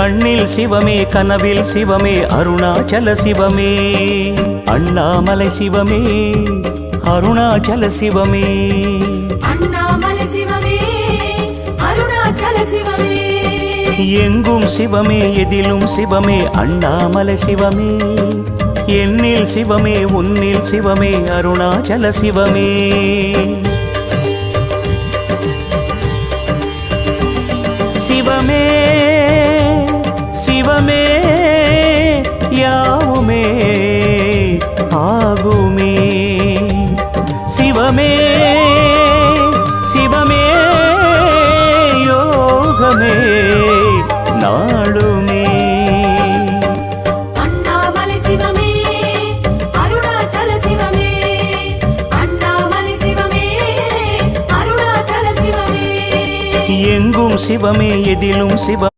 கண்ணில் சிவமே கனவில் சிவமே அருணாச்சல சிவமே அண்ணாமலை சிவமே அருணாச்சல சிவமே அண்ணாமலை சிவமே அருணாச்சல சிவமே எங்கும் சிவமே எதிலும் சிவமே அண்ணாமலை சிவமே என்னில் சிவமே உன்னில் சிவமே அருணாச்சல சிவமே சிவமே சிவமே யாவுமே ஆகுமே சிவமே சிவமே யோகமே நாளுமே அண்ணாமலை சிவமே அருணாச்சல சிவமே அண்ணாமலை சிவமே அருணாச்சல சிவமே எங்கும் சிவமே எதிலும் சிவ